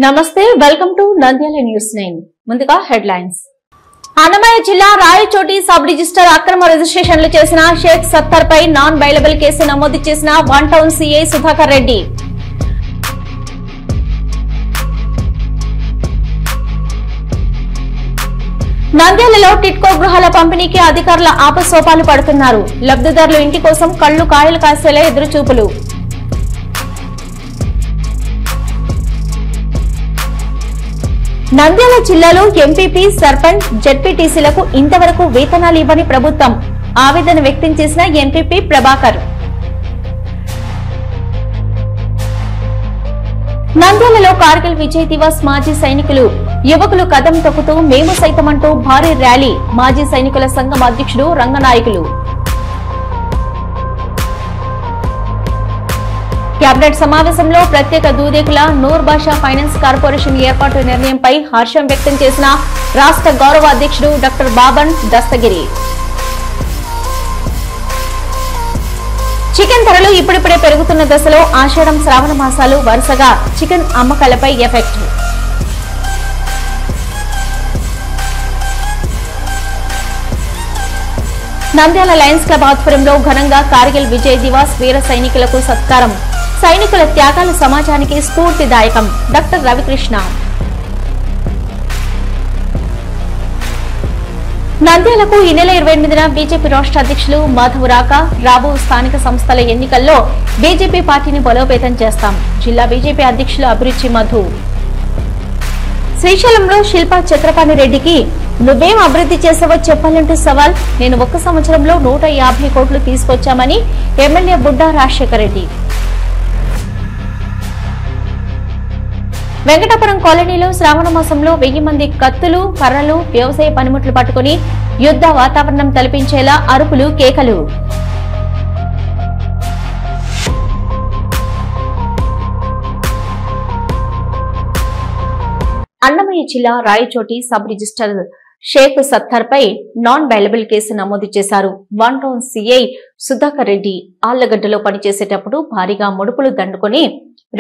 నమస్తే welcome to Nandyal news 9 ముందుగా headlines Annamayya జిల్లా రాయచోటి సబ్ రిజిస్టర్ అక్రమ రిజిస్ట్రేషన్లు చేసిన షేక్ సత్తర్ పై నాన్ బైలబుల్ కేసు నమోదు చేసిన one town CI Sudhakar Reddy నంద్యాలలో టిట్కో గృహాల పంపిణీకి అధికారుల ఆపసోపాలు పడుతున్నారు లబ్ధిదారులు ఇంటి కోసం కళ్లు కాయలు కాసేలా ఎదురుచూపులు నంద్యాల జిల్లాలో ఎంపీపీ సర్పంచ్ జెడ్పీటీసీలకు ఇంతవరకు వేతనాలు ఇవ్వని ప్రభుత్వం ఆవేదన వ్యక్తం చేసిన ఎంపీపీ ప్రభాకర్ నంద్యాలలో కార్గిల్ విజయ్ దివస్ మాజీ సైనికులు యువకులు కదం తొక్కుతూ మేము సైతమంటూ భారీ ర్యాలీ మాజీ సైనికుల సంఘం అధ్యక్షుడు రంగనాయకులు కేబినెట్ సమావేశంలో ప్రత్యేక దూదేకుల నూర్ బాషా ఫైనాన్స్ కార్పొరేషన్ ఏర్పాటు నిర్ణయంపై హర్షం వ్యక్తం చేసిన రాష్ట్ర గౌరవ అధ్యక్షుడు డాక్టర్ బాబన్ దస్తగిరి చికెన్ ధరలు ఇప్పుడిప్పుడే పెరుగుతున్న దశలో ఆషాఢం శ్రావణ మాసాలు వరుసగా చికెన్ అమ్మకాలపై ఎఫెక్ట్ నంద్యాల లయన్స్ క్లబ్ ఆధ్వర్యంలో ఘనంగా కార్గిల్ విజయ్ దివాస్ వీర సైనికులకు సత్కారం సైనికుల త్యాగాలు సమాజానికి స్ఫూర్తిదాయకం డాక్టర్ రవికృష్ణ నంద్యాలకు ఈ నెల 28న బీజేపీ రాష్ట్ర అధ్యక్షులు మాధవ్ రాక రాబో స్థానిక సంస్థల ఎన్నికల్లో బీజేపీ పార్టీని బలోపేతం చేస్తాం జిల్లా బీజేపీ అధ్యక్షులు అభిరుచి మధు శ్రీశైలంలో శిల్పా చక్రపాణి రెడ్డికి నువ్వేం అభివృద్ధి చేసావో చెప్పాలంటూ సవాల్ నేను 1 సంవత్సరంలో 150 కోట్లు తీసుకొచ్చామని ఎమ్మెల్యే బుడ్డా రాజశేఖర్ రెడ్డి వెంకటాపురం కాలనీలో శ్రావణ మాసంలో 1000 మంది కత్తులు కర్రలు వ్యవసాయ పనిముట్లు పట్టుకుని యుద్ధ వాతావరణం తలపించేలా అరుపులు కేకలు అన్నమయ్య జిల్లా రాయచోటి సబ్ రిజిస్టర్ షేక్ సత్తర్ పై నాన్ బైలబుల్ కేసు నమోదు చేశారు one town CI Sudhakar Reddy ఆళ్లగడ్డలో పనిచేసేటప్పుడు భారీగా ముడుపులు దండుకొని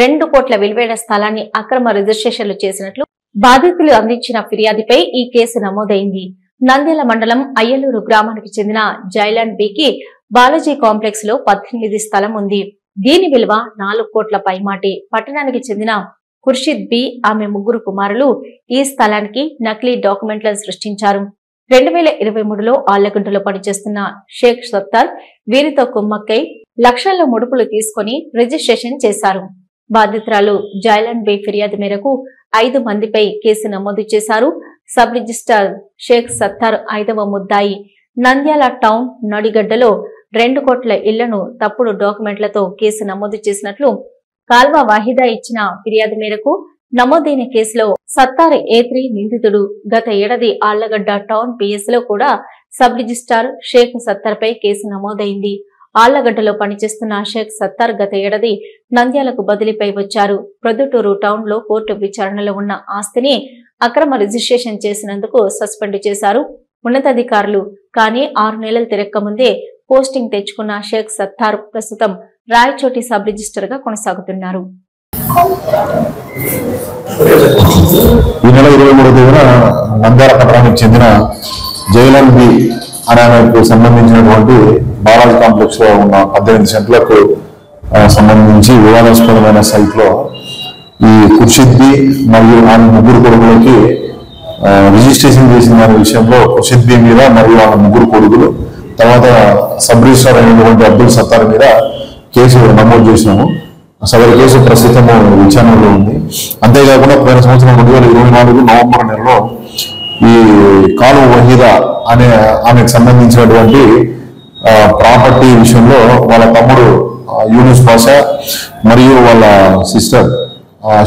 2 కోట్ల విలువైన స్థలాన్ని అక్రమ రిజిస్ట్రేషన్లు చేసినట్లు బాధితులు అందించిన ఫిర్యాదుపై ఈ కేసు నమోదైంది నంద్యాల మండలం అయ్యలూరు గ్రామానికి చెందిన జైలాండ్ బికి బాలాజీ కాంప్లెక్స్ లో 18 స్థలం ఉంది దీని విలువ 4 కోట్ల పైమాటి పట్టణానికి చెందిన ఖుర్షిద్ బి ఆమె 3 కుమారులు ఈ స్థలానికి నకిలీ డాక్యుమెంట్లను సృష్టించారు 2023లో ఆళ్లగడ్డలో పనిచేస్తున్న షేక్ సత్తర్ వీరితో కుమ్మక్కై లక్షల్లో ముడుపులు తీసుకుని రిజిస్ట్రేషన్ చేశారు బాధితురాలు జైలాండ్ బే ఫిర్యాదు మేరకు 5 మందిపై కేసు నమోదు చేశారు సబ్ రిజిస్టర్ షేక్ సత్తర్ 5వ ముద్దాయి నంద్యాల టౌన్ నడిగడ్డలో 2 కోట్ల ఇళ్లను తప్పుడు డాక్యుమెంట్లతో కేసు నమోదు చేసినట్లు కాల్వ వాహిదా ఇచ్చిన ఫిర్యాదు మేరకు నమోదైన కేసులో సత్తార్ A3 నిందితుడు గత ఏడాది ఆళ్లగడ్డ టౌన్ PS లో కూడా సబ్ రిజిస్టార్ షేక్ సత్తర్ పై కేసు నమోదైంది ఆళ్లగడ్డలో పనిచేస్తున్న షేక్ సత్తర్ గత ఏడాది నంద్యాలకు బదిలీపై వచ్చారు ప్రొద్దుటూరు టౌన్ లో కోర్టు విచారణలో ఉన్న ఆస్తిని అక్రమ రిజిస్ట్రేషన్ చేసినందుకు సస్పెండ్ చేశారు ఉన్నతాధికారులు కానీ 6 నెలలు తిరక్కముందే పోస్టింగ్ తెచ్చుకున్న షేక్ సత్తార్ ప్రస్తుతం రాయచోటి సబ్ రిజిస్టర్ గా కొనసాగుతున్నారు ఈ నెల 23వ తేదీన నంద్యాల పట్టణానికి చెందిన జైలాండ్ బి అనే సంబంధించినటువంటి బాలాజీ కాంప్లెక్స్ లో ఉన్న 18 సెంట్లకు సంబంధించి వివాదాస్పదమైన సైట్ లో ఈ ఖుర్షిద్ బి మరియు ఆమె 3 కొడుకులకి రిజిస్ట్రేషన్ చేసిన దాని విషయంలో ఖుర్షిద్ బి మీద మరియు ఆమె 3 కొడుకులు తర్వాత సబ్ రిజిస్ట్రార్ అయినటువంటి అబ్దుల్ సత్తార్ మీద కేసు నమోదు చేసినాము సదరు కేసు ప్రస్తుతము విచారణలో ఉంది అంతేకాకుండా పోయిన సంవత్సరం 2024 నవంబర్ నెలలో ఈ కాలు వహీదా అనే ఆమెకు సంబంధించినటువంటి ప్రాపర్టీ విషయంలో వాళ్ళ తమ్ముడు యూనుస్ బాషా మరియు వాళ్ళ సిస్టర్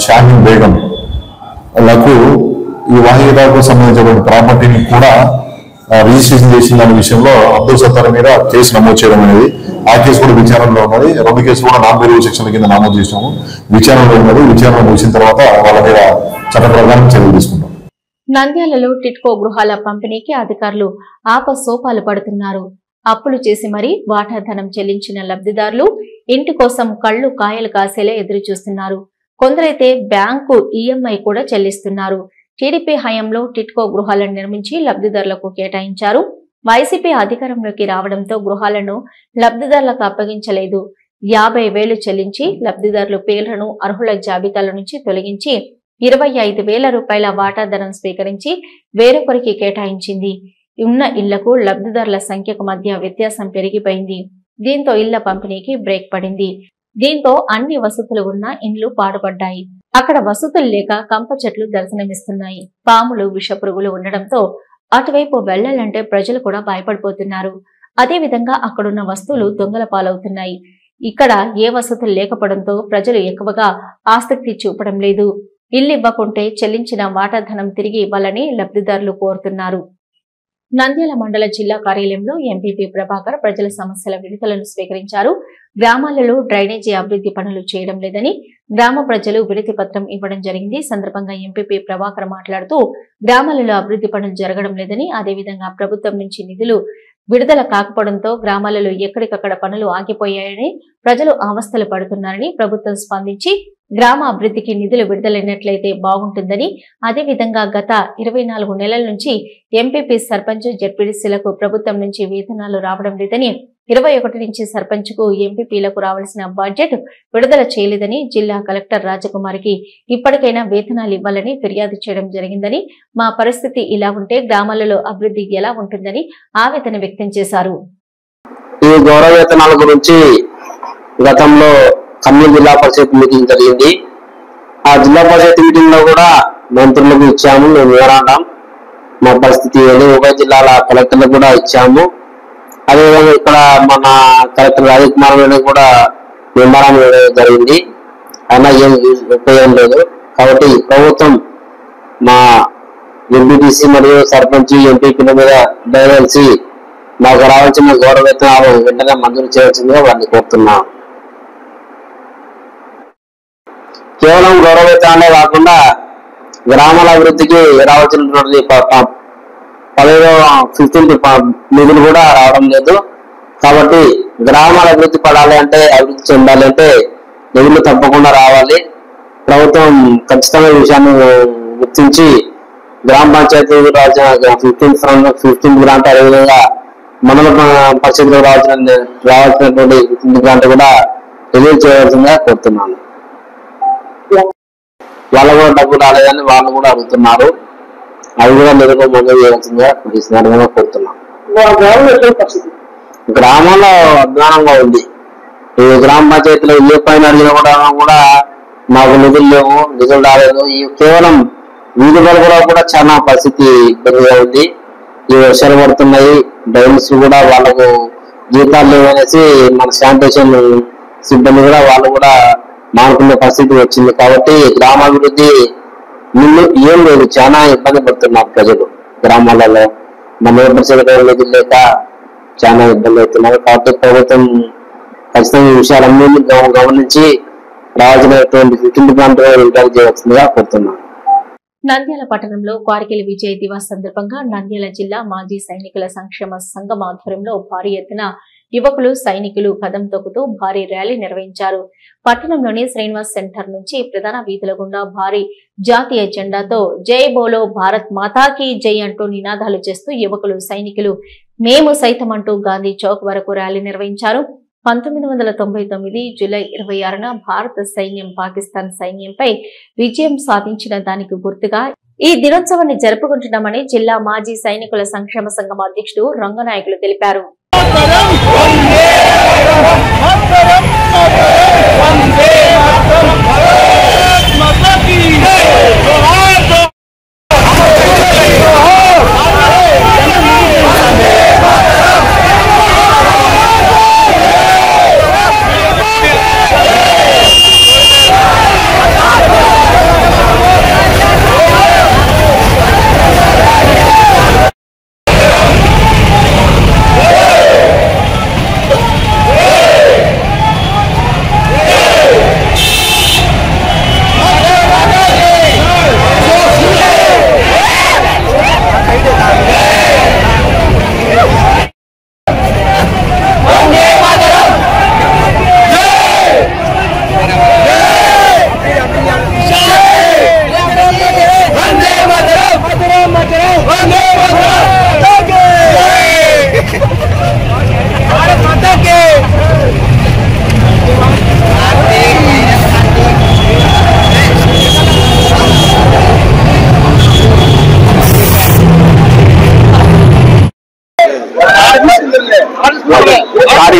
షాహీన్ బేగం లకు ఈ వాహిదాకు సంబంధించినటువంటి ప్రాపర్టీని కూడా రిజిస్ట్రేషన్ చేసిన దాని విషయంలో అబ్దుల్ సత్తార్ మీద కేసు నమోదు చేయడం అనేది ఆ కేసు కూడా విచారణలో ఉన్నది 2 కేసులు కూడా నాన్ బెయిలబుల్ సెక్షన్ల కింద నమోదు చేసినాము విచారణలో ఉన్నది విచారణ ముగిసిన తర్వాత వాళ్ళ మీద చట్ట ప్రకారం చర్యలు తీసుకుంటాం నంద్యాలలో టిట్కో గృహాల పంపిణీకి అధికారులు ఆపసోపాలు పడుతున్నారు అప్పులు చేసి మరీ వాటాధనం చెల్లించిన లబ్ధిదారులు ఇంటి కోసం కళ్లు కాయలు కాసేలా ఎదురు చూస్తున్నారు కొందరైతే బ్యాంకు ఈఎంఐ కూడా చెల్లిస్తున్నారు. టీడీపీ హయాంలో టిట్కో గృహాలను నిర్మించి లబ్ధిదారులకు కేటాయించారు. వైసీపీ అధికారంలోకి రావడంతో గృహాలను లబ్ధిదారులకు అప్పగించలేదు. 50,000 చెల్లించి లబ్ధిదారుల పేర్లను అర్హుల జాబితాల నుంచి తొలగించి 25,000 రూపాయల వాటాధనం స్వీకరించి వేరొకరికి కేటాయించింది. ఉన్న ఇళ్లకు లబ్ధిదారుల సంఖ్యకు మధ్య వ్యత్యాసం పెరిగిపోయింది. దీంతో ఇళ్ల పంపిణీకి బ్రేక్ పడింది. దీంతో అన్ని వసతులు ఉన్న ఇండ్లు పాడుపడ్డాయి. అక్కడ వసతులు లేక కంప చెట్లు దర్శనమిస్తున్నాయి. పాములు, విషపురుగులు ఉండడంతో అటువైపు వెళ్లాలంటే ప్రజలు కూడా భయపడిపోతున్నారు. అదే విధంగా అక్కడున్న వస్తువులు దొంగల పాలవుతున్నాయి. ఇక్కడ ఏ వసతులు లేకపోవడంతో ప్రజలు ఎక్కువగా ఆసక్తి చూపడం లేదు. ఇల్లు ఇవ్వకుంటే చెల్లించిన వాటాధనం తిరిగి ఇవ్వాలని లబ్ధిదారులు కోరుతున్నారు. నంద్యాల మండల జిల్లా కార్యాలయంలో ఎంపీపీ ప్రభాకర్ ప్రజల సమస్యల వినతులను స్వీకరించారు. గ్రామాలలో డ్రైనేజీ అభివృద్ధి పనులు చేయడం లేదని గ్రామ ప్రజలు వినతి పత్రం ఇవ్వడం జరిగింది. సందర్భంగా ఎంపీపీ ప్రభాకర్ మాట్లాడుతూ గ్రామాలలో అభివృద్ధి పనులు జరగడం లేదని, అదేవిధంగా ప్రభుత్వం నుంచి నిధులు విడుదల కాకపోవడంతో గ్రామాలలో ఎక్కడికక్కడ పనులు ఆగిపోయాయని, ప్రజలు అవస్థలు పడుతున్నారని, ప్రభుత్వం స్పందించి గ్రామ అభివృద్ధికి నిధులు విడుదలైనట్లయితే బాగుంటుందని, అదేవిధంగా గత 24 నెలల నుంచి ఎంపీపీ, సర్పంచ్, జెడ్పీటీసీలకు ప్రభుత్వం నుంచి వేతనాలు రావడం లేదని, 21 నుంచి సర్పంచ్ కు, ఎంపీపీలకు రావాల్సిన బడ్జెట్ విడుదల చేయలేదని, జిల్లా కలెక్టర్ రాజకుమారికి ఇప్పటికైనా వేతనాలు ఇవ్వాలని ఫిర్యాదు చేయడం జరిగిందని, మా పరిస్థితి ఇలా ఉంటే గ్రామాలలో అభివృద్ధి ఎలా ఉంటుందని ఆవేదన వ్యక్తం చేశారు. ఈ గౌరవ వేతనాల గురించి గతంలో కర్నూలు జిల్లా పరిషత్ మీటింగ్ జరిగింది. ఆ జిల్లా పరిషత్ మీటింగ్ లో కూడా మంత్రులకు ఇచ్చాము. మేము వివరాం మా పరిస్థితి ఏదో ఉభయ జిల్లాల కలెక్టర్లకు కూడా ఇచ్చాము. అదేవిధంగా ఇక్కడ మన కలెక్టర్ రాజకుమార్ కూడా మెమోరాండం ఇవ్వడం జరిగింది. అయినా ఏం ఉపయోగం లేదు. కాబట్టి ప్రభుత్వం మా ఎంపీటీసీ మరియు సర్పంచ్, ఎంపీపీల మీద దయచేసి మాకు రావాల్సిన గౌరవ వేతనాలు వెంటనే మంజూరు చేయవలసిందిగా వారిని కోరుతున్నాం. కేవలం గౌరవ వేతనాలే కాకుండా గ్రామాల అభివృద్ధికి రావాల్సినటువంటి 15th నిధులు కూడా రావడం లేదు. కాబట్టి గ్రామాల అభివృద్ధి పడాలి అంటే, అభివృద్ధి చెందాలి అంటే నిధులు తప్పకుండా రావాలి. ప్రభుత్వం ఖచ్చితంగా ఈ విషయాన్ని గుర్తించి గ్రామ పంచాయతీ రావాల్సిన 15th గ్రాంట్, అదేవిధంగా మండల పరిషత్లో రావాల్సినటువంటి 15th గ్రాంట్ కూడా రిలీజ్ చేయవలసిందిగా కోరుతున్నాను. వాళ్ళు కూడా డబ్బు రాలేదని వాళ్ళు కూడా అడుగుతున్నారు. అవి కూడా నిధులు మంజూరు చేయవలసిందిగా ఈ సందర్భంగా కోరుతున్నాం. గ్రామంలో అధ్వానంగా ఉంది. ఈ గ్రామ పంచాయతీలో ఏ పైన అడిగిన కూడా మాకు నిధులు లేవు, నిధులు రాలేదు. ఈ కేవలం వీధి బలుగులో కూడా చాలా పరిస్థితి ఇబ్బందిగా ఉంది. ఈ వర్షాలు పడుతున్నాయి, డ్రైన్స్ కూడా వాళ్ళకు జీతాలు లేవనేసి మన శానిటేషన్ సిబ్బంది కూడా వాళ్ళు కూడా మానుకునే పరిస్థితి వచ్చింది. కాబట్టి గ్రామాభివృద్ధి ఏం లేదు, చాలా ఇబ్బంది పడుతున్నారు ప్రజలు. గ్రామాలలో మన నిధులు లేక చాలా ఇబ్బంది అవుతున్నారు. కాబట్టి ప్రభుత్వం ఖచ్చితంగా ఈ విషయాలన్నీ గమనించి రావాల్సినటువంటి 15th గ్రాంట్ విడుదల చేయవలసిందిగా కోరుతున్నాను. నంద్యాల పట్టణంలో కార్గిల్ విజయ్ దివాస్ సందర్భంగా నంద్యాల జిల్లా మాజీ సైనికుల సంక్షేమ సంఘం ఆధ్వర్యంలో భారీ ఎత్తున యువకులు, సైనికులు కదం తొక్కుతూ భారీ ర్యాలీ నిర్వహించారు. పట్టణంలోని శ్రీనివాస్ సెంటర్ నుంచి ప్రధాన వీధుల గుండా భారీ జాతీయ జెండాతో జై బోలో భారత్ మాతాకి జై అంటూ నినాదాలు చేస్తూ యువకులు, సైనికులు మేము సైతం అంటూ గాంధీ చౌక్ వరకు ర్యాలీ నిర్వహించారు. 1999 జూలై 26న భారత సైన్యం పాకిస్తాన్ సైన్యంపై విజయం సాధించిన దానికి గుర్తుగా ఈ దినోత్సవాన్ని జరుపుకుంటున్నామని జిల్లా మాజీ సైనికుల సంక్షేమ సంఘం అధ్యక్షుడు రంగనాయకులు తెలిపారు.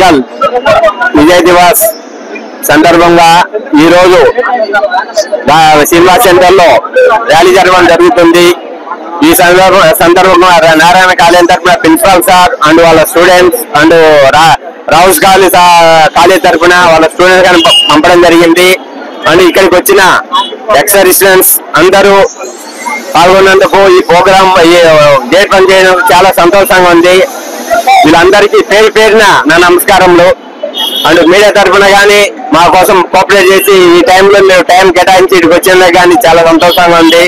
మండల్ విజయ్ దివాస్ సందర్భంగా ఈ రోజు శ్రీనివాస్ సెంటర్ లో ర్యాలీ జరగడం జరుగుతుంది. ఈ సందర్భంగా నారాయణ కాలేజ్ తరఫున ప్రిన్సిపాల్ సార్ అండ్ వాళ్ళ స్టూడెంట్స్ అండ్ రావుస్ కాలేజ్ తరఫున వాళ్ళ స్టూడెంట్స్ పంపడం జరిగింది. అండ్ ఇక్కడికి వచ్చిన ఎక్స్ సర్వీస్మెన్స్ అందరూ పాల్గొన్నందుకు ఈ ప్రోగ్రామ్ జయప్రం చేయడం చాలా సంతోషంగా ఉంది. వీళ్ళందరికీ పేరు పేరున నా నమస్కారములు. అండ్ మీడియా తరఫున కానీ మా కోసం కోఆపరేట్ చేసి ఈ టైంలో మేము టైం కేటాయించి ఇక్కడికి వచ్చినందుకు కానీ చాలా సంతోషంగా ఉంది.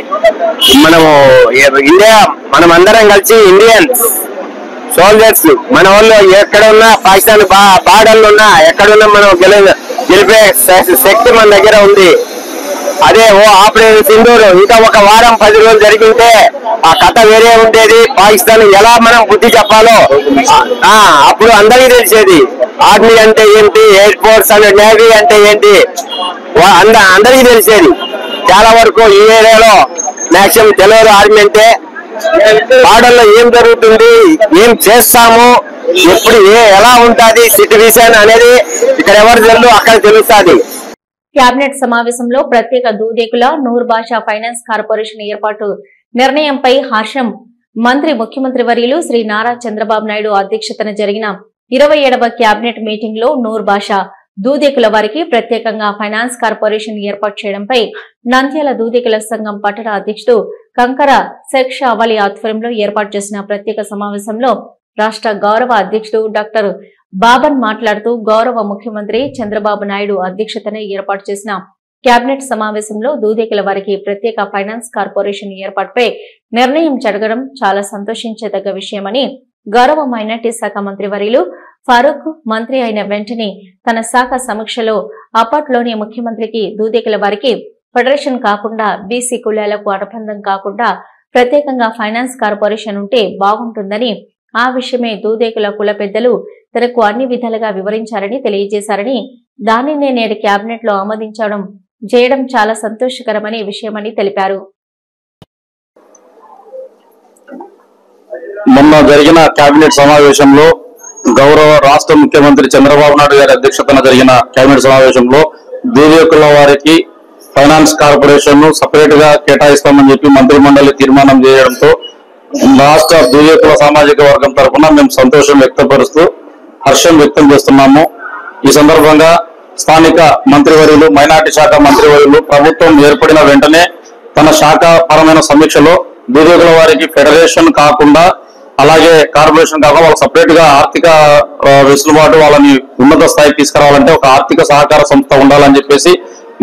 మనం అందరం కలిసి ఇండియన్స్ సోల్జర్స్, మన వాళ్ళు ఎక్కడ ఉన్నా పాకిస్తాన్ బార్డర్లు ఉన్నా ఎక్కడున్నా మనం గెలిపే శక్తి మన దగ్గర ఉంది. అదే ఆపరేషన్ సింధూర్ ఇంకా ఒక వారం 10 రోజులు జరిగింటే ఆ కథ వేరే ఉండేది. పాకిస్తాన్ ఎలా మనం బుద్ధి చెప్పాలో అప్పుడు అందరికీ తెలిసేది. ఆర్మీ అంటే ఏంటి, ఎయిర్ ఫోర్స్ అండ్ నేవీ అంటే ఏంటి అందరికీ తెలిసేది. చాలా వరకు ఈ ఏరియాలో మ్యాక్సిమం తెలియదు ఆర్మీ అంటే. బార్డర్లో ఏం జరుగుతుంది, ఏం చేస్తాము, ఎప్పుడు ఎలా ఉంటుంది సిట్యుయేషన్ అనేది ఇక్కడ ఎవరు తెలుసు అక్కడ తెలుస్తుంది. కేబినెట్ సమావేశంలో ప్రత్యేక దూదేకుల నూర్ భాషా ఫైనాన్స్ కార్పొరేషన్ ఏర్పాటు నిర్ణయంపై హర్షం మంత్రి ముఖ్యమంత్రి వర్యులు శ్రీ నారా చంద్రబాబు నాయుడు అధ్యక్షతన జరిగిన 27వ కేబినెట్ మీటింగ్ లో నూర్ భాషా దూదేకుల వారికి ప్రత్యేకంగా ఫైనాన్స్ కార్పొరేషన్ ఏర్పాటు చేయడంపై నంద్యాల దూదేకుల సంఘం పట్టణ అధ్యక్షుడు కంకర షేక్ షావలి ఆధ్వర్యంలో ఏర్పాటు చేసిన ప్రత్యేక సమావేశంలో రాష్ట్ర గౌరవ అధ్యక్షుడు డాక్టర్ బాబన్ మాట్లాడుతూ గౌరవ ముఖ్యమంత్రి చంద్రబాబు నాయుడు అధ్యక్షతన ఏర్పాటు చేసిన కేబినెట్ సమావేశంలో దూదేకుల వారికి ప్రత్యేక ఫైనాన్స్ కార్పొరేషన్ ఏర్పాటుపై నిర్ణయం జరగడం చాలా సంతోషించదగ్గ విషయమని గౌరవ మైనార్టీ శాఖ మంత్రి వర్యులు ఫారూక్ మంత్రి అయిన వెంటనే తన శాఖ సమీక్షలో అప్పట్లోని ముఖ్యమంత్రికి దూదేకుల వారికి ఫెడరేషన్ కాకుండా బీసీ కులాలకు అనుబంధం కాకుండా ప్రత్యేకంగా ఫైనాన్స్ కార్పొరేషన్ ఉంటే బాగుంటుందని, ఆ విషయమే దూదేకుల కుల పెద్దలు తనకు అన్ని విధాలుగా వివరించారని తెలియజేశారని, దానినే నేడు కేబినెట్ లో ఆమోదించడం చేయడం చాలా సంతోషకరమనే విషయమని తెలిపారు. మొన్న జరిగిన కేబినెట్ సమావేశంలో గౌరవ రాష్ట్ర ముఖ్యమంత్రి చంద్రబాబు నాయుడు గారి అధ్యక్షతన జరిగిన కేబినెట్ సమావేశంలో దూదేకుల వారికి ఫైనాన్స్ కార్పొరేషన్ ను సపరేట్ గా కేటాయిస్తామని చెప్పి మంత్రి మండలి తీర్మానం చేయడంతో రాష్ట్ర దూదేకుల సామాజిక వర్గం తరఫున మేము సంతోషం వ్యక్తపరుస్తూ హర్షం వ్యక్తం చేస్తున్నాము. ఈ సందర్భంగా స్థానిక మంత్రివర్యులు మైనార్టీ శాఖ మంత్రివర్యులు ప్రభుత్వం ఏర్పడిన వెంటనే తన శాఖ పరమైన సమీక్షలో దూదేకుల వారికి ఫెడరేషన్ కాకుండా అలాగే కార్పొరేషన్ కాకుండా వాళ్ళకి సపరేట్ గా ఆర్థిక వెసులుబాటు వాళ్ళని ఉన్నత స్థాయికి తీసుకురావాలంటే ఒక ఆర్థిక సహకార సంస్థ ఉండాలని చెప్పేసి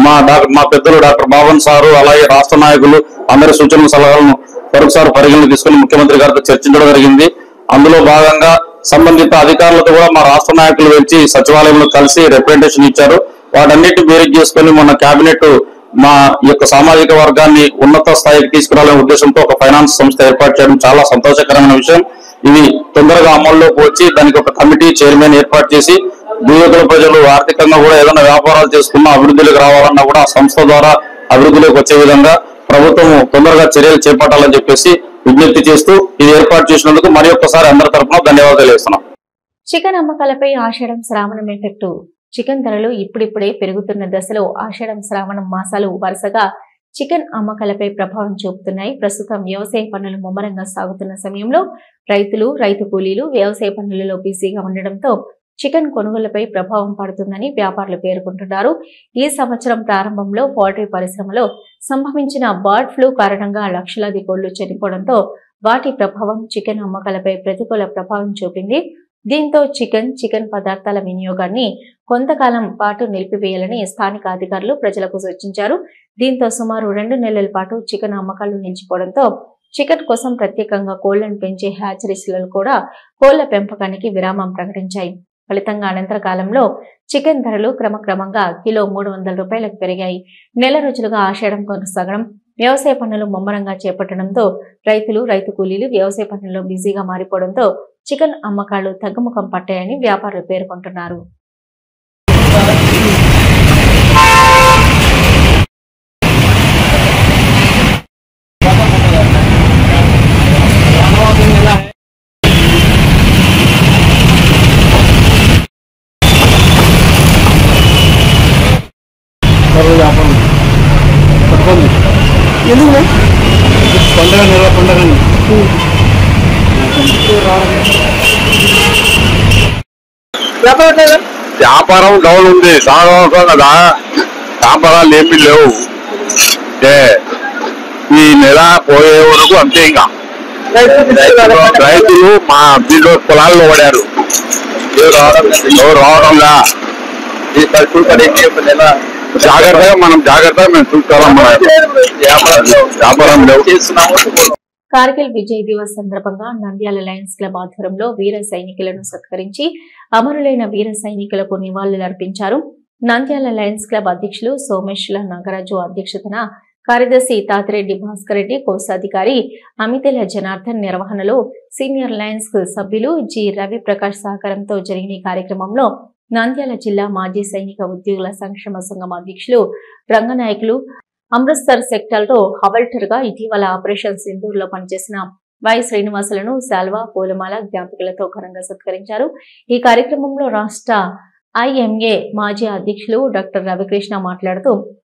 మా పెద్దలు డాక్టర్ బాబన్ సారు అలాగే రాష్ట్ర నాయకులు అందరి సూచనలు సలహాలను మరొకసారి పరిగణన తీసుకుని ముఖ్యమంత్రి గారితో చర్చించడం జరిగింది. అందులో భాగంగా సంబంధిత అధికారులతో కూడా మా రాష్ట్ర నాయకులు వచ్చి సచివాలయంలో కలిసి రిప్రజెంటేషన్ ఇచ్చారు. వాటన్నిటి బేరీజ్ చేసుకుని మొన్న కేబినెట్ మా యొక్క సామాజిక వర్గాన్ని ఉన్నత స్థాయికి తీసుకురావాలనే ఉద్దేశంతో ఒక ఫైనాన్స్ సంస్థ ఏర్పాటు చేయడం చాలా సంతోషకరమైన విషయం. ఇది తొందరగా అమల్లోకి వచ్చి దానికి ఒక కమిటీ చైర్మన్ ఏర్పాటు చేసి దూదేకుల ప్రజలు ఆర్థికంగా కూడా ఏదైనా వ్యాపారాలు చేసుకున్నా అభివృద్ధిలోకి రావాలన్నా కూడా ఆ సంస్థ ద్వారా అభివృద్ధిలోకి వచ్చే విధంగా ప్రభుత్వం తొందరగా చర్యలు చేపట్టాలని చెప్పేసి విజ్ఞప్తి చేస్తూ ఇది ఏర్పాటు చేసినందుకు మరి ఒక్కసారి అందరి తరఫున ధన్యవాదాలు తెలియజేస్తున్నాం. చికెన్ అమ్మకాలపై ఆషాఢం శ్రావణం ఎఫెక్టు. చికెన్ ధరలు ఇప్పుడిప్పుడే పెరుగుతున్న దశలో ఆషాఢం శ్రావణం మాసాలు వరుసగా చికెన్ అమ్మకాలపై ప్రభావం చూపుతున్నాయి. ప్రస్తుతం వ్యవసాయ పనులు ముమ్మరంగా సాగుతున్న సమయంలో రైతులు, రైతు కూలీలు వ్యవసాయ పనులలో బిజీగా ఉండడంతో చికెన్ కొనుగోళ్లపై ప్రభావం పడుతుందని వ్యాపారులు పేర్కొంటున్నారు. ఈ సంవత్సరం ప్రారంభంలో పౌల్ట్రీ పరిశ్రమలో సంభవించిన బర్డ్ ఫ్లూ కారణంగా లక్షలాది కోళ్లు చనిపోవడంతో వాటి ప్రభావం చికెన్ అమ్మకాలపై ప్రతికూల ప్రభావం చూపింది. దీంతో చికెన్ పదార్థాల వినియోగాన్ని కొంతకాలం పాటు నిలిపివేయాలని స్థానిక అధికారులు ప్రజలకు సూచించారు. దీంతో సుమారు 2 నెలల పాటు చికెన్ అమ్మకాలు నిలిచిపోవడంతో చికెన్ కోసం ప్రత్యేకంగా కోళ్లను పెంచే హ్యాచరీస్లలో కూడా కోళ్ల పెంపకానికి విరామం ప్రకటించాయి. ఫలితంగా అనంతర కాలంలో చికెన్ ధరలు క్రమక్రమంగా కిలో 300 రూపాయలకు పెరిగాయి. నెల రోజులుగా ఆషాఢం కొనసాగడం, వ్యవసాయ పనులు ముమ్మరంగా చేపట్టడంతో రైతులు, రైతు కూలీలు వ్యవసాయ పనుల్లో బిజీగా మారిపోవడంతో చికెన్ అమ్మకాలు తగ్గుముఖం పట్టాయని వ్యాపారులు పేర్కొంటున్నారు. వ్యాపారం పట్టుకుంది ఎందుకు పండగ నెల పండగని వ్యాపారం లేదా వ్యాపారం డౌన్ ఉంది సంవత్సరం కదా, వ్యాపారాలు ఏమీ లేవు. ఈ నెల పోయే వరకు అంతే. ఇంకా రైతులు మా దీంట్లో పొలాల్లో పడారు, ఎవరు రావడంలా. ఈ పరిస్థితి జాగ్రత్తగా మేము చూసుకోవాలి. వ్యాపారం లేవు చేస్తున్నాము. కార్గిల్ విజయ్ దివస్ సందర్భంగా నంద్యాల లయన్స్ క్లబ్ ఆధ్వర్యంలో వీర సైనికులను సత్కరించి అమరులైన వీర సైనికులకు నివాళులర్పించారు. నంద్యాల లయన్స్ క్లబ్ అధ్యక్షులు సోమేశ్వర నాగరాజు అధ్యక్షతన, కార్యదర్శి తాతిరెడ్డి భాస్కర్ రెడ్డి, కోశాధికారి అమితెల జనార్దన్ నిర్వహణలో సీనియర్ లయన్స్ సభ్యులు జి రవి ప్రకాష్ సహకారంతో జరిగిన కార్యక్రమంలో నంద్యాల జిల్లా మాజీ సైనిక ఉద్యోగుల సంక్షేమ సంఘం అధ్యక్షులు రంగనాయకులు, అమృత్సర్ సెక్టర్ లో హవల్టర్ గా ఇటీవల ఆపరేషన్ సింధూర్ లో పనిచేసిన వై శ్రీనివాసులను శాల్వా, పూలమాల, జ్ఞాపికలతో ఘనంగా సత్కరించారు. ఈ కార్యక్రమంలో రాష్ట్ర ఐఎంఏ మాజీ అధ్యక్షులు డాక్టర్ రవికృష్ణ మాట్లాడుతూ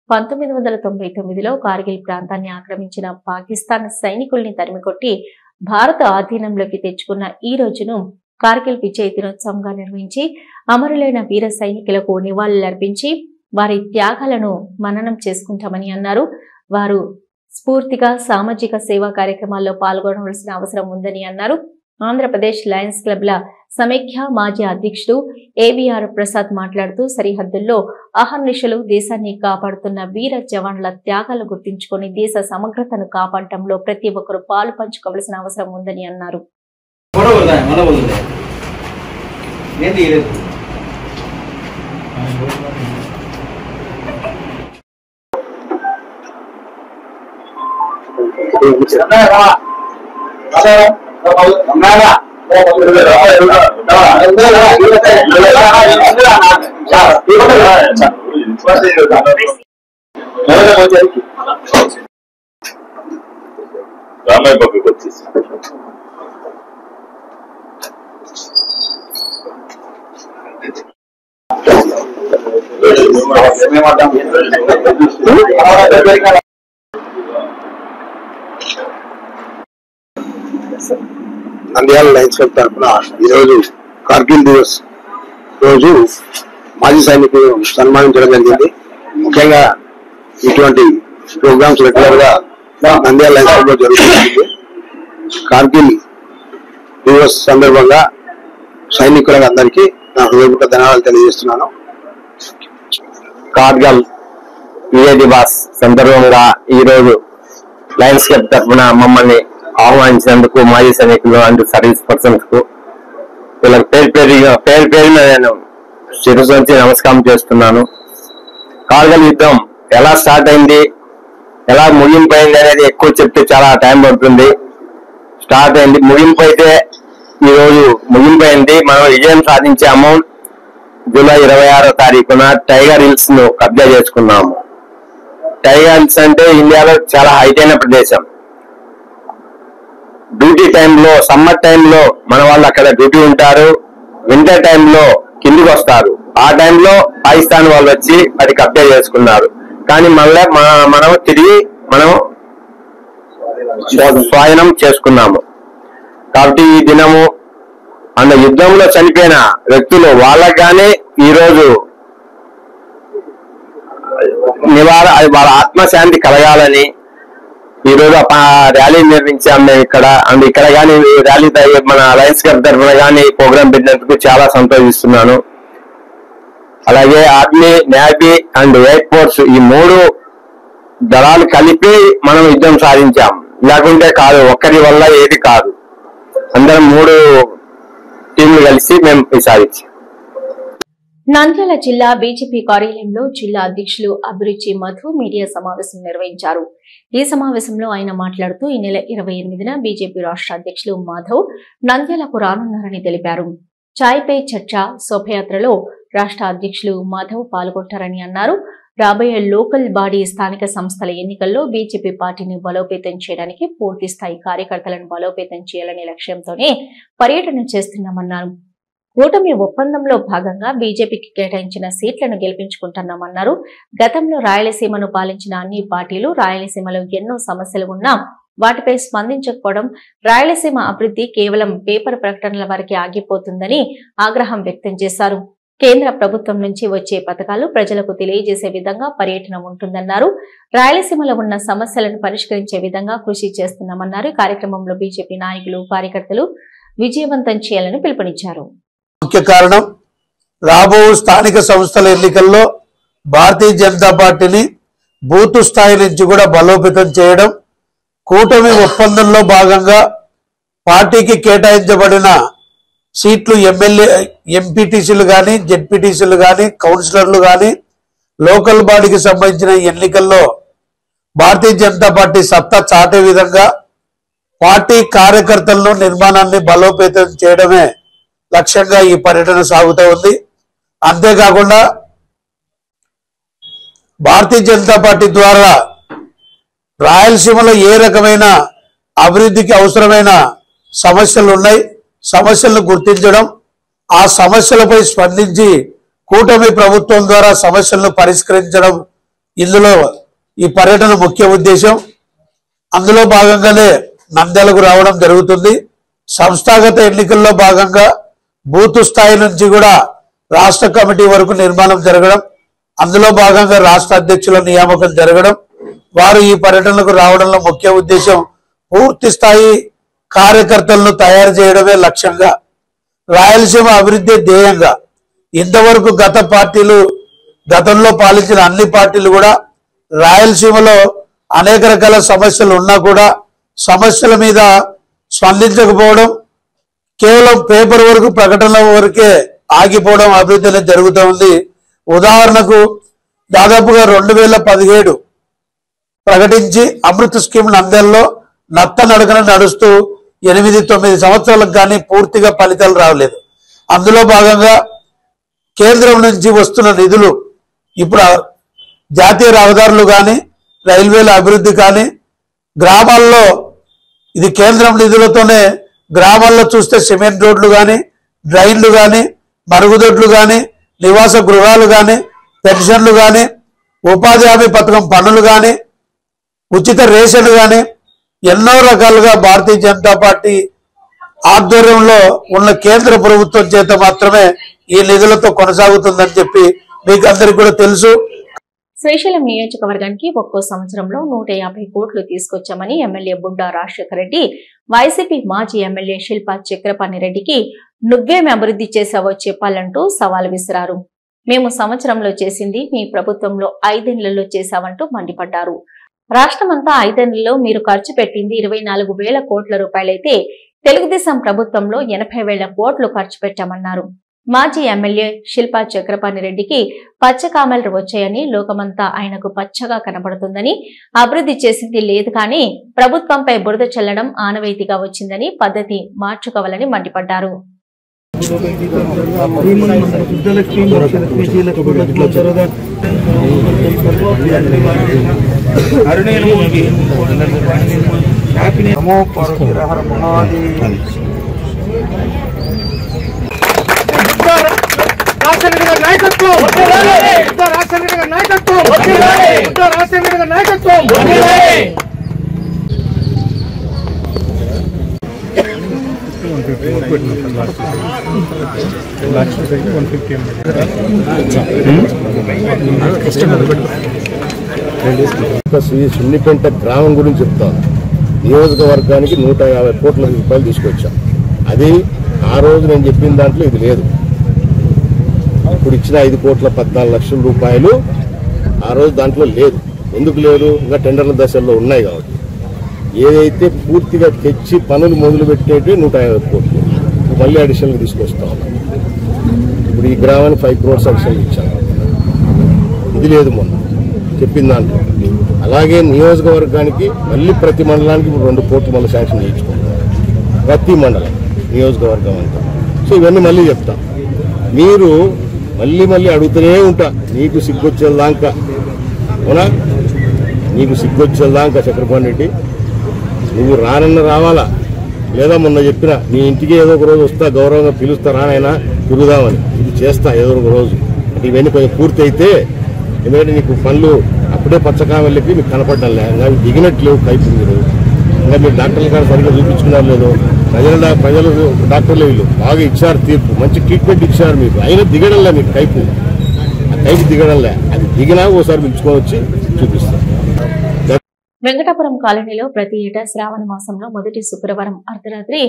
1999లో కార్గిల్ ప్రాంతాన్ని ఆక్రమించిన పాకిస్తాన్ సైనికుల్ని తరిమికొట్టి భారత ఆధీనంలోకి తెచ్చుకున్న ఈ రోజును కార్గిల్ విజయ్ దినోత్సవంగా నిర్వహించి అమరులైన వీర సైనికులకు నివాళులర్పించి వారి త్యాగాలను మననం చేసుకుంటామని అన్నారు. వారు స్ఫూర్తిగా సామాజిక సేవా కార్యక్రమాల్లో పాల్గొనవలసిన అవసరం ఉందని అన్నారు. ఆంధ్రప్రదేశ్ లయన్స్ క్లబ్ల సమైక్య మాజీ అధ్యక్షుడు ఏవిఆర్ ప్రసాద్ మాట్లాడుతూ సరిహద్దుల్లో అహర్నిశలు దేశాన్ని కాపాడుతున్న వీర జవాన్ల త్యాగాలు గుర్తించుకొని దేశ సమగ్రతను కాపాడటంలో ప్రతి ఒక్కరూ పాలు పంచుకోవలసిన అవసరం ఉందని అన్నారు. రామయ్య పక్కకి వచ్చేసి నంద్యాల లయన్స్ క్లబ్ తరఫున ఈరోజు కార్గిల్ దివస్ రోజు మాజీ సైనికులను సన్మానించడం జరిగింది. ముఖ్యంగా ఇటువంటి ప్రోగ్రామ్స్ రెగ్యులర్ గా నంద్యాల లయన్స్ క్లబ్ లో జరుగుతుంది. కార్గిల్ దివస్ సందర్భంగా సైనికులకు అందరికీ నా హృదయపూర్వక ధన్యవాదాలు తెలియజేస్తున్నాను. కార్గిల్ విజయ్ దివస్ సందర్భంగా ఈ రోజు లయన్స్ క్లబ్ తరఫున మమ్మల్ని ఆహ్వానించినందుకు మాజీ సైనికులు అండ్ సర్వీస్ పర్సన్స్ కు వీళ్ళకి పేరు పేరున నేను శిరస్సు నుంచి నమస్కారం చేస్తున్నాను. కార్గిల్ యుద్ధం ఎలా స్టార్ట్ అయింది, ఎలా ముగింపు అయింది అనేది ఎక్కువ చెప్తే చాలా టైం పడుతుంది. స్టార్ట్ అయింది, ముగింపు అయితే ఈ రోజు ముగింపు అయింది. మనం విజయం సాధించాము. జూలై 26వ తారీఖున టైగర్ హిల్స్ ను కబ్జా చేసుకున్నాము. టైగర్ హిల్స్ అంటే ఇండియాలో చాలా హైట్ అయిన ప్రదేశం. డ్యూటీ టైంలో, సమ్మర్ టైంలో మన వాళ్ళు అక్కడ డ్యూటీ ఉంటారు, వింటర్ టైంలో కిందికి వస్తారు. ఆ టైంలో పాకిస్తాన్ వాళ్ళు వచ్చి అది కబ్జా చేసుకున్నారు. కానీ మళ్ళీ మనం తిరిగి స్వాధీనం చేసుకున్నాము. కాబట్టి ఈ దినము అంత యుద్ధంలో చనిపోయిన వ్యక్తులు వాళ్ళకి కానీ ఈరోజు వాళ్ళ ఆత్మశాంతి కలగాలని ఈరోజు ర్యాలీ నిర్వహించాము మేము ఇక్కడ. అండ్ ఇక్కడ కానీ ర్యాలీ మన లయన్స్ క్లబ్ తరఫున కానీ ప్రోగ్రామ్ పెట్టినందుకు చాలా సంతోషిస్తున్నాను. అలాగే army, navy and air force ఈ 3 దళాలు కలిపి మనం యుద్ధం సాధించాం. లేకుంటే కాదు, ఒక్కరి వల్ల ఏది కాదు. అందరం 3 టీంలు కలిసి మేము సాధించాం. నంద్యాల జిల్లా బీజేపీ కార్యాలయంలో జిల్లా అధ్యక్షులు అభిరుచి మధు మీడియా సమావేశం నిర్వహించారు. ఈ సమావేశంలో ఆయన మాట్లాడుతూ ఈ నెల 28న బీజేపీ రాష్ట్ర అధ్యక్షులు మాధవ్ నంద్యాలకు రానున్నారని తెలిపారు. చాయ్ పే చర్చ శోభయాత్రలో రాష్ట్ర అధ్యక్షులు మాధవ్ పాల్గొంటారని అన్నారు. రాబోయే లోకల్ బాడీ స్థానిక సంస్థల ఎన్నికల్లో బీజేపీ పార్టీని బలోపేతం చేయడానికి పూర్తి స్థాయి కార్యకర్తలను బలోపేతం చేయాలనే లక్ష్యంతోనే పర్యటన చేస్తున్నామన్నారు. కూటమి ఒప్పందంలో భాగంగా బీజేపీకి కేటాయించిన సీట్లను గెలిపించుకుంటున్నామన్నారు. గతంలో రాయలసీమను పాలించిన అన్ని పార్టీలు రాయలసీమలో ఎన్నో సమస్యలు ఉన్నా వాటిపై స్పందించకపోవడం, రాయలసీమ అభివృద్ధి కేవలం పేపర్ ప్రకటనల వరకే ఆగిపోతుందని ఆగ్రహం వ్యక్తం చేశారు. కేంద్ర ప్రభుత్వం నుంచి వచ్చే పథకాలు ప్రజలకు తెలియజేసే విధంగా పర్యటన ఉంటుందన్నారు. రాయలసీమలో ఉన్న సమస్యలను పరిష్కరించే విధంగా కృషి చేస్తున్నామన్నారు. కార్యక్రమంలో బీజేపీ నాయకులు, కార్యకర్తలు విజయవంతం చేయాలని పిలుపునిచ్చారు. ముఖ్య కారణం రాబో స్థానిక సంస్థల ఎన్నికల్లో భారతీయ జనతా పార్టీని బూత్ స్థాయి నుంచి కూడా బలోపేతం చేయడం, కూటమి ఒప్పందంలో భాగంగా పార్టీకి కేటాయించబడిన సీట్లు ఎమ్మెల్యే ఎంపీటీసీలు కానీ, జెడ్పీటీసీలు కానీ, కౌన్సిలర్లు కానీ, లోకల్ బాడీకి సంబంధించిన ఎన్నికల్లో భారతీయ జనతా పార్టీ సత్తా చాటే విధంగా పార్టీ కార్యకర్తలను నిర్మాణాన్ని బలోపేతం చేయడమే లక్ష్యంగా ఈ పర్యటన సాగుతూ ఉంది. అంతేకాకుండా భారతీయ జనతా పార్టీ ద్వారా రాయలసీమలో ఏ రకమైన అభివృద్ధికి అవసరమైన సమస్యలు ఉన్నాయి, సమస్యలను గుర్తించడం, ఆ సమస్యలపై స్పందించి కూటమి ప్రభుత్వం ద్వారా సమస్యలను పరిష్కరించడం ఇందులో ఈ పర్యటన ముఖ్య ఉద్దేశం. అందులో భాగంగానే నంద్యాలకు రావడం జరుగుతుంది. సంస్థాగత ఎన్నికల్లో భాగంగా బూత్ స్థాయి నుంచి కూడా రాష్ట్ర కమిటీ వరకు నిర్మాణం జరగడం, అందులో భాగంగా రాష్ట్ర అధ్యక్షుల నియామకం జరగడం, వారు ఈ పర్యటనకు రావడంలో ముఖ్య ఉద్దేశం పూర్తి స్థాయి కార్యకర్తలను తయారు చేయడమే లక్ష్యంగా, రాయలసీమ అభివృద్ధి ధ్యేయంగా. ఇంతవరకు గతంలో పాలించిన అన్ని పార్టీలు కూడా రాయలసీమలో అనేక రకాల సమస్యలు ఉన్నా కూడా సమస్యల మీద స్పందించకపోవడం, కేవలం పేపర్ వరకు ప్రకటనల వరకే ఆగిపోవడం అభివృద్ధి అనేది జరుగుతూ ఉంది. ఉదాహరణకు దాదాపుగా 2017 ప్రకటించి అమృత్ స్కీమ్ నంద్యాలలో నత్త నడకన నడుస్తూ 8-9 సంవత్సరాలకు కానీ పూర్తిగా ఫలితాలు రావలేదు. అందులో భాగంగా కేంద్రం నుంచి వస్తున్న నిధులు ఇప్పుడు జాతీయ రహదారులు కానీ, రైల్వేల అభివృద్ధి కానీ, గ్రామాల్లో ఇది కేంద్రం నిధులతోనే గ్రామాల్లో చూస్తే సిమెంట్ రోడ్లు కానీ, డ్రైన్లు కానీ, మరుగుదొడ్లు కానీ, నివాస గృహాలు కానీ, పెన్షన్లు కానీ, ఉపాధి హామీ పథకం పనులు కానీ, ఉచిత రేషన్ కానీ ఎన్నో రకాలుగా భారతీయ జనతా పార్టీ ఆధ్వర్యంలో ఉన్న కేంద్ర ప్రభుత్వం చేత మాత్రమే ఈ నిధులతో కొనసాగుతుందని చెప్పి మీకు అందరికీ కూడా తెలుసు. శ్రీశైలం నియోజకవర్గానికి ఒక్కో సంవత్సరంలో 150 కోట్లు తీసుకొచ్చామని ఎమ్మెల్యే బుడ్డా రాజశేఖర రెడ్డి వైసీపీ మాజీ ఎమ్మెల్యే శిల్పా చక్రపాణి రెడ్డికి నువ్వేమి అభివృద్ధి చేశావో చెప్పాలంటూ సవాల్ విసిరారు. మేము సంవత్సరంలో చేసింది మీ ప్రభుత్వంలో 5 ఏళ్లలో చేశామంటూ మండిపడ్డారు. రాష్ట్రమంతా 5 ఏళ్లలో మీరు ఖర్చు పెట్టింది 24,000 కోట్ల రూపాయలైతే తెలుగుదేశం ప్రభుత్వంలో 80,000 కోట్లు ఖర్చు పెట్టామన్నారు. మాజీ ఎమ్మెల్యే శిల్పా చక్రపాణి రెడ్డికి పచ్చ కామెలు వచ్చాయని, లోకమంతా ఆయనకు పచ్చగా కనబడుతుందని, అభివృద్ధి చేసింది లేదు కానీ ప్రభుత్వంపై బురద చల్లడం ఆనవాయితీగా వచ్చిందని పద్ధతి మార్చుకోవాలని మండిపడ్డారు. సున్నిపెంట గ్రామం గురించి చెప్తాను. నియోజకవర్గానికి 150 కోట్ల రూపాయలు తీసుకొచ్చాం. అది ఆ రోజు నేను చెప్పిన దాంట్లో ఇది లేదు. ఇప్పుడు ఇచ్చిన 5,14,00,000 రూపాయలు ఆ రోజు దాంట్లో లేదు. ఎందుకు లేదు? ఇంకా టెండర్ల దశల్లో ఉన్నాయి కాబట్టి. ఏదైతే పూర్తిగా తెచ్చి పనులు మొదలు పెట్టేవి 150 కోట్లు మళ్ళీ అడిషనల్గా తీసుకొస్తా ఉన్నాం. ఇప్పుడు ఈ గ్రామానికి 5 crores అడిషనల్ ఇచ్చాను. ఇది లేదు మొన్న చెప్పిన దాంట్లో. అలాగే నియోజకవర్గానికి మళ్ళీ ప్రతి మండలానికి ఇప్పుడు 2 కోట్లు మళ్ళీ శాంక్షన్ చేయించుకుంటాం. ప్రతి మండలం నియోజకవర్గం అంతా. సో ఇవన్నీ మళ్ళీ చెప్తాం. మీరు మళ్ళీ అడుగుతూనే ఉంటా. నీకు సిగ్గొచ్చేదాకా, అవునా? నీకు సిగ్గొచ్చేదాకా చక్రపాణి రెడ్డి నువ్వు రావాలా, లేదా మొన్న చెప్పిన నీ ఇంటికి ఏదో ఒక రోజు వస్తా, గౌరవంగా పిలుస్తా, రానైనా తిరుగుదామని. ఇది చేస్తా ఏదో ఒక రోజు. అంటే ఇవన్నీ కొంచెం పూర్తి అయితే, ఎందుకంటే నీకు పనులు అప్పుడే పచ్చకావల్లికి మీకు కనపడ్డాలే, ఇంకా దిగినట్లు లేవు కైపు మీరు. ఇంకా మీరు డాక్టర్ల కాడ సరిగ్గా చూపించుకున్నారు లేదు. ప్రజలు డాక్టర్లు వీళ్ళు బాగా ఇచ్చారు తీర్పు, మంచి ట్రీట్మెంట్ ఇచ్చారు మీకు. అయినా దిగడంలే మీకు కైపు, ఆ కైపు దిగడంలే. అది దిగినా ఒకసారి పిలుచుకోవచ్చి చూపిస్తాం. వెంకటాపురం కాలనీలో ప్రతి ఏటా శ్రావణ మాసంలో మొదటి శుక్రవారం అర్ధరాత్రి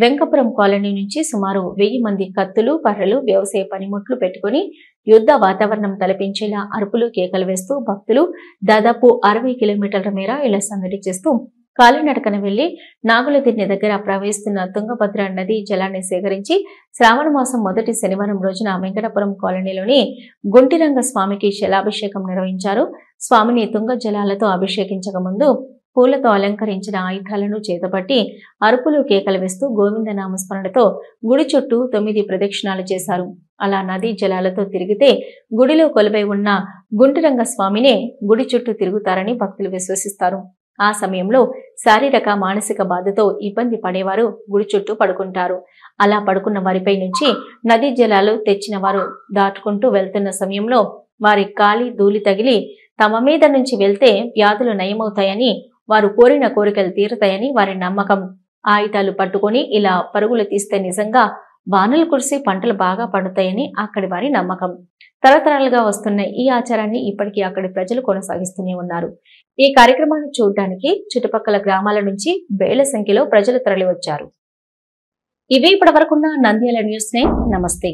వెంకపురం కాలనీ నుంచి సుమారు 1000 మంది కత్తులు, కర్రలు, వ్యవసాయ పనిముట్లు పెట్టుకుని యుద్ధ వాతావరణం తలపించేలా అరుపులు, కేకలు వేస్తూ భక్తులు దాదాపు 60 కిలోమీటర్ల మేర ఇలా సందడి చేస్తూ కాలినడకన వెళ్లి నాగులదిన్నె దగ్గర ప్రవహిస్తున్న తుంగభద్ర నది జలాన్ని సేకరించి శ్రావణ మాసం మొదటి శనివారం రోజున వెంకటాపురం కాలనీలోని గుంటిరంగ స్వామికి శలాభిషేకం నిర్వహించారు. స్వామిని తుంగ జలాలతో అభిషేకించక ముందు పూలతో అలంకరించిన ఆయుధాలను చేతపట్టి అరుపులు, కేకలు వేస్తూ గోవిందనామస్మరణతో గుడి చుట్టూ 9 ప్రదక్షిణాలు చేశారు. అలా నదీ జలాలతో తిరిగితే గుడిలో కొలువై ఉన్న గుంటిరంగ స్వామినే గుడి చుట్టూ తిరుగుతారని భక్తులు విశ్వసిస్తారు. ఆ సమయంలో శారీరక, మానసిక బాధతో ఇబ్బంది పడేవారు గుడి చుట్టూ పడుకుంటారు. అలా పడుకున్న వారిపై నుంచి నదీ జలాలు తెచ్చిన వారు దాటుకుంటూ వెళ్తున్న సమయంలో వారి కాలి ధూళి తగిలి తమ మీద నుంచి వెళ్తే వ్యాధులు నయమవుతాయని, వారు కోరిన కోరికలు తీరుతాయని వారి నమ్మకం. ఆయుధాలు పట్టుకొని ఇలా పరుగులు తీస్తే నిజంగా వానలు కురిసి పంటలు బాగా పండుతాయని అక్కడి వారి నమ్మకం. తరతరాలుగా వస్తున్న ఈ ఆచారాన్ని ఇప్పటికీ అక్కడి ప్రజలు కొనసాగిస్తూనే ఉన్నారు. ఈ కార్యక్రమాన్ని చూడడానికి చుట్టుపక్కల గ్రామాల నుంచి వేల సంఖ్యలో ప్రజలు తరలివచ్చారు. ఇవే ఇప్పటి వరకున్న నంద్యాల న్యూస్. నమస్తే.